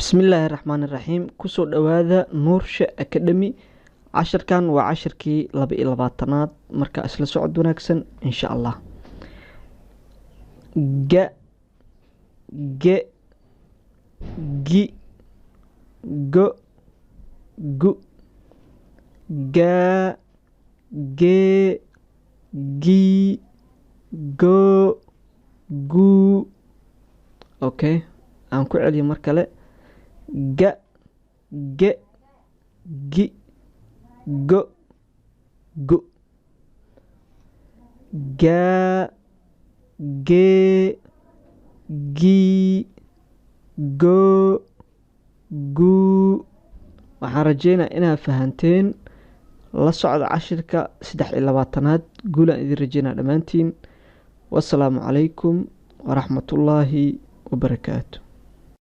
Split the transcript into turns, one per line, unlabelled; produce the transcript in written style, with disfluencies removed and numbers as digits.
Bismillahirrahmanirrahiim. Kusoo dhawaada Nuursha Academy. Casharkan waa casharkii 22aad marka isla socod wanaagsan insha Allah. Ga ge gi go gu ga ge gi go gu. Okay, aan ku celiyo mar kale. Ga ge gi go gu ga ge gi go gu. waxaan rajeynaa inaad fahanteen. la socda cashirka 23aad. guulaan idin rajeynaa dhammaantiin. wassalaamu calaykum waraxmatullaahi wabarakaatu.